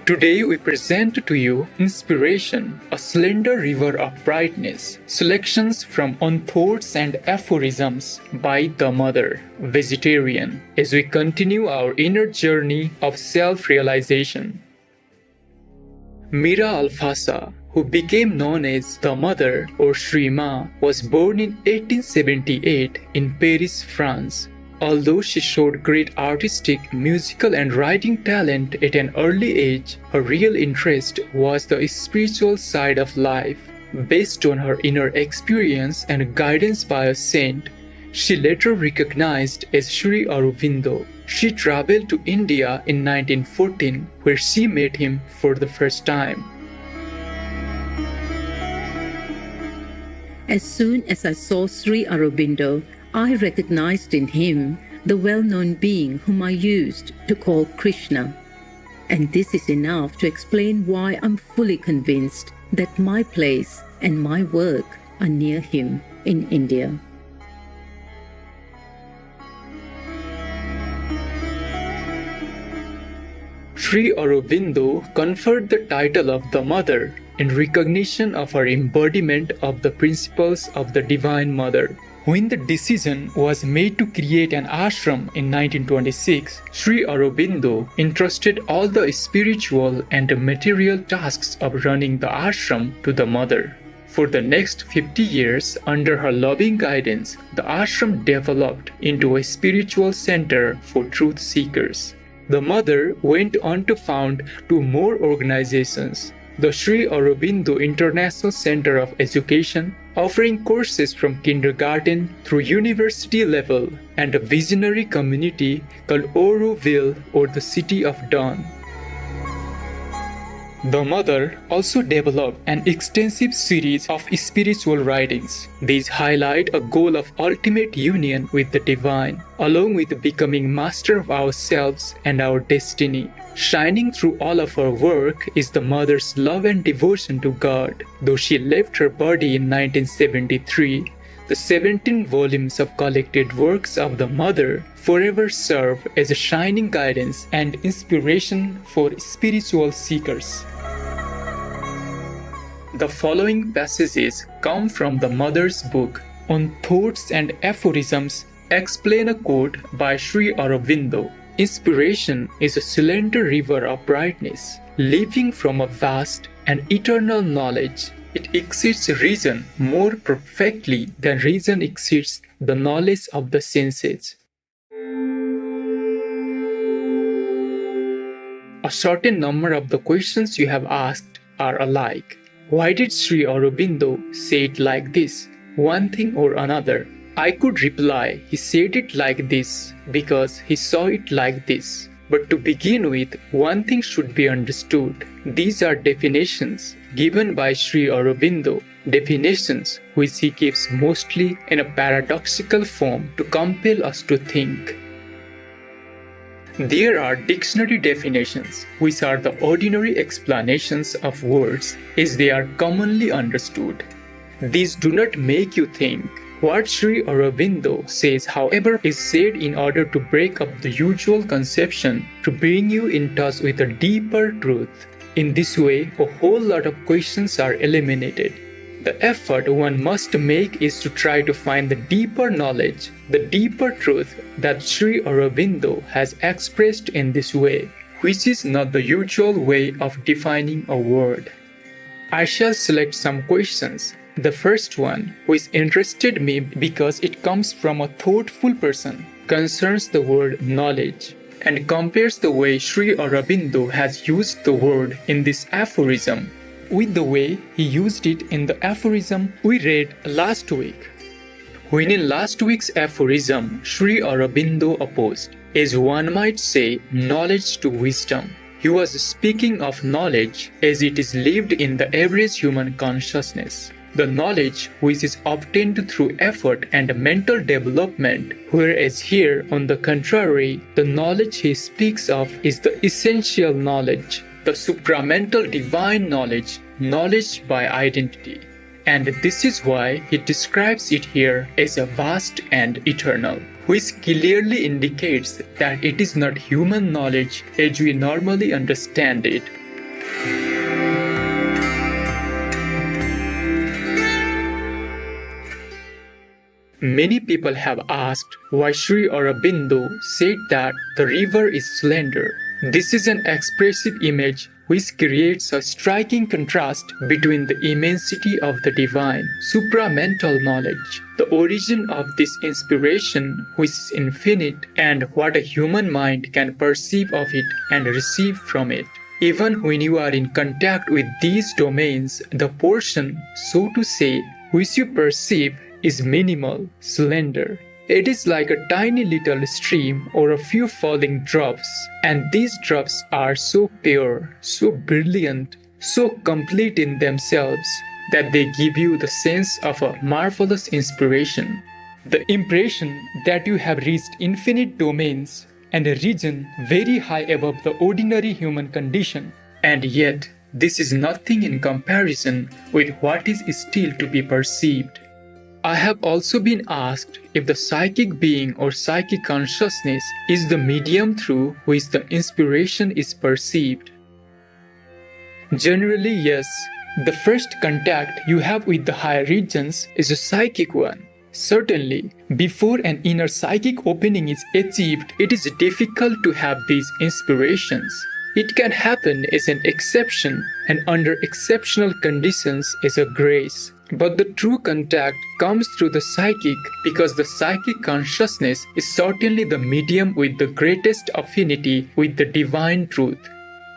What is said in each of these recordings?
Today we present to you Inspiration, a slender river of brightness, selections from On Thoughts and Aphorisms by the Mother, Vegetarian, as we continue our inner journey of self-realization. Mira Alfasa, who became known as the Mother or Sri Ma, was born in 1878 in Paris, France. Although she showed great artistic, musical and writing talent at an early age, her real interest was the spiritual side of life. Based on her inner experience and guidance by a saint, she later recognized as Sri Aurobindo. She traveled to India in 1914, where she met him for the first time. As soon as I saw Sri Aurobindo, I recognized in him the well-known being whom I used to call Krishna. And this is enough to explain why I'm fully convinced that my place and my work are near him in India. Sri Aurobindo conferred the title of the Mother in recognition of her embodiment of the principles of the Divine Mother. When the decision was made to create an ashram in 1926, Sri Aurobindo entrusted all the spiritual and material tasks of running the ashram to the Mother. For the next 50 years, under her loving guidance, the ashram developed into a spiritual center for truth seekers. The Mother went on to found two more organizations: the Sri Aurobindo International Center of Education, offering courses from kindergarten through university level, and a visionary community called Auroville, or the City of Dawn. The Mother also developed an extensive series of spiritual writings. These highlight a goal of ultimate union with the Divine, along with becoming master of ourselves and our destiny. Shining through all of her work is the Mother's love and devotion to God. Though she left her body in 1973, the 17 volumes of collected works of the Mother forever serve as a shining guidance and inspiration for spiritual seekers. The following passages come from the Mother's book On Thoughts and Aphorisms. Explain a quote by Sri Aurobindo. Inspiration is a slender river of brightness, leaping from a vast and eternal knowledge. It exceeds reason more perfectly than reason exceeds the knowledge of the senses. A certain number of the questions you have asked are alike. Why did Sri Aurobindo say it like this, one thing or another? I could reply, he said it like this because he saw it like this. But to begin with, one thing should be understood. These are definitions given by Sri Aurobindo, definitions which he gives mostly in a paradoxical form to compel us to think. There are dictionary definitions, which are the ordinary explanations of words as they are commonly understood. These do not make you think. What Sri Aurobindo says, however, is said in order to break up the usual conception, to bring you in touch with a deeper truth. In this way, a whole lot of questions are eliminated. The effort one must make is to try to find the deeper knowledge, the deeper truth that Sri Aurobindo has expressed in this way, which is not the usual way of defining a word. I shall select some questions. The first one, which interested me because it comes from a thoughtful person, concerns the word knowledge and compares the way Sri Aurobindo has used the word in this aphorism with the way he used it in the aphorism we read last week. When in last week's aphorism, Sri Aurobindo opposed, as one might say, knowledge to wisdom. He was speaking of knowledge as it is lived in the average human consciousness. The knowledge which is obtained through effort and mental development, whereas here, on the contrary, the knowledge he speaks of is the essential knowledge, the supramental divine knowledge, knowledge by identity. And this is why he describes it here as a vast and eternal, which clearly indicates that it is not human knowledge as we normally understand it. Many people have asked why Sri Aurobindo said that the river is slender. This is an expressive image which creates a striking contrast between the immensity of the divine, supramental knowledge, the origin of this inspiration which is infinite, and what a human mind can perceive of it and receive from it. Even when you are in contact with these domains, the portion, so to say, which you perceive is minimal, slender. It is like a tiny little stream or a few falling drops, and these drops are so pure, so brilliant, so complete in themselves that they give you the sense of a marvelous inspiration. The impression that you have reached infinite domains and a region very high above the ordinary human condition. And yet, this is nothing in comparison with what is still to be perceived. I have also been asked if the psychic being or psychic consciousness is the medium through which the inspiration is perceived. Generally, yes. The first contact you have with the higher regions is a psychic one. Certainly, before an inner psychic opening is achieved, it is difficult to have these inspirations. It can happen as an exception and under exceptional conditions as a grace. But the true contact comes through the psychic because the psychic consciousness is certainly the medium with the greatest affinity with the divine truth.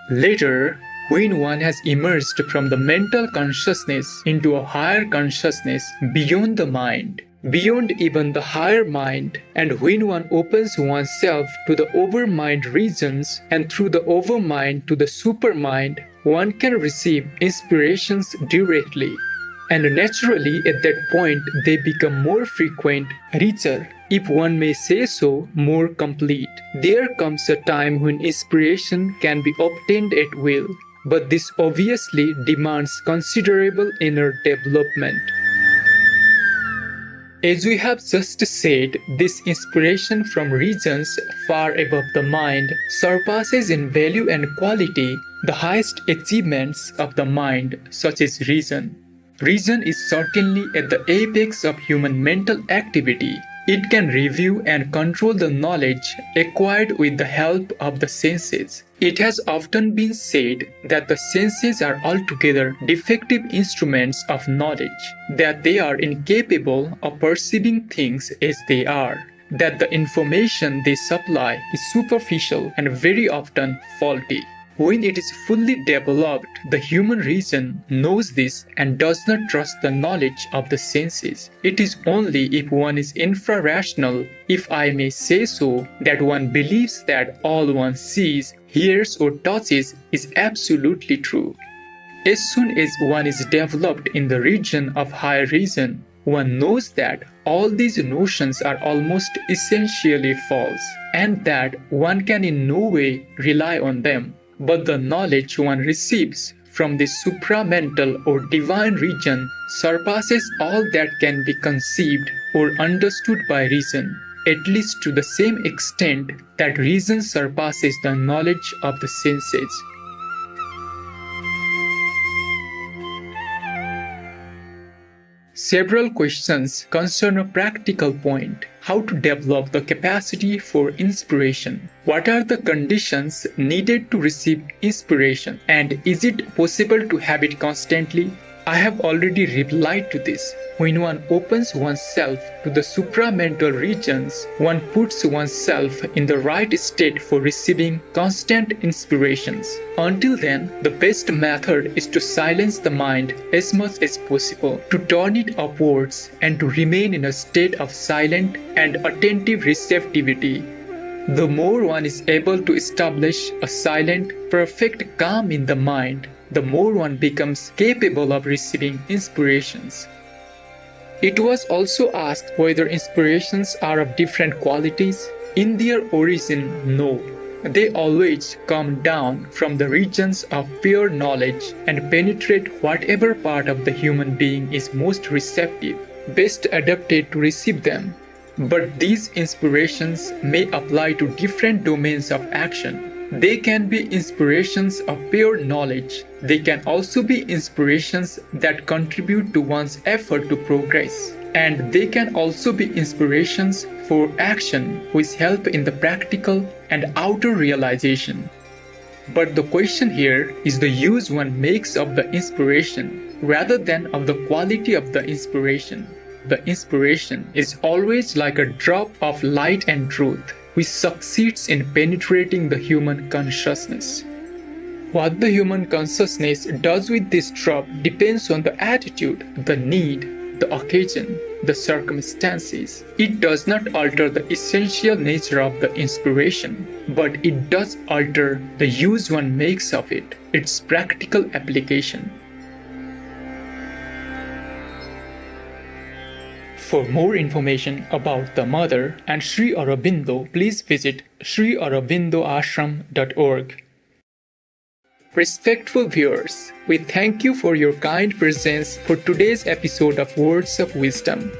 Later, when one has emerged from the mental consciousness into a higher consciousness beyond the mind, beyond even the higher mind, and when one opens oneself to the overmind regions and through the overmind to the supermind, one can receive inspirations directly. And naturally, at that point, they become more frequent, richer, if one may say so, more complete. There comes a time when inspiration can be obtained at will, but this obviously demands considerable inner development. As we have just said, this inspiration from regions far above the mind surpasses in value and quality the highest achievements of the mind, such as reason. Reason is certainly at the apex of human mental activity. It can review and control the knowledge acquired with the help of the senses. It has often been said that the senses are altogether defective instruments of knowledge, that they are incapable of perceiving things as they are, that the information they supply is superficial and very often faulty. When it is fully developed, the human reason knows this and does not trust the knowledge of the senses. It is only if one is infra-rational, if I may say so, that one believes that all one sees, hears or touches is absolutely true. As soon as one is developed in the region of higher reason, one knows that all these notions are almost essentially false, and that one can in no way rely on them. But the knowledge one receives from this supramental or divine region surpasses all that can be conceived or understood by reason, at least to the same extent that reason surpasses the knowledge of the senses. Several questions concern a practical point: how to develop the capacity for inspiration. What are the conditions needed to receive inspiration? And is it possible to have it constantly? I have already replied to this. When one opens oneself to the supramental regions, one puts oneself in the right state for receiving constant inspirations. Until then, the best method is to silence the mind as much as possible, to turn it upwards, and to remain in a state of silent and attentive receptivity. The more one is able to establish a silent, perfect calm in the mind, the more one becomes capable of receiving inspirations. It was also asked whether inspirations are of different qualities. In their origin, no. They always come down from the regions of pure knowledge and penetrate whatever part of the human being is most receptive, best adapted to receive them. But these inspirations may apply to different domains of action. They can be inspirations of pure knowledge. They can also be inspirations that contribute to one's effort to progress. And they can also be inspirations for action which help in the practical and outer realization. But the question here is the use one makes of the inspiration rather than of the quality of the inspiration. The inspiration is always like a drop of light and truth, which succeeds in penetrating the human consciousness. What the human consciousness does with this drop depends on the attitude, the need, the occasion, the circumstances. It does not alter the essential nature of the inspiration, but it does alter the use one makes of it, its practical application. For more information about the Mother and Sri Aurobindo, please visit sriaurobindoashram.org. Respectful viewers, we thank you for your kind presence for today's episode of Words of Wisdom.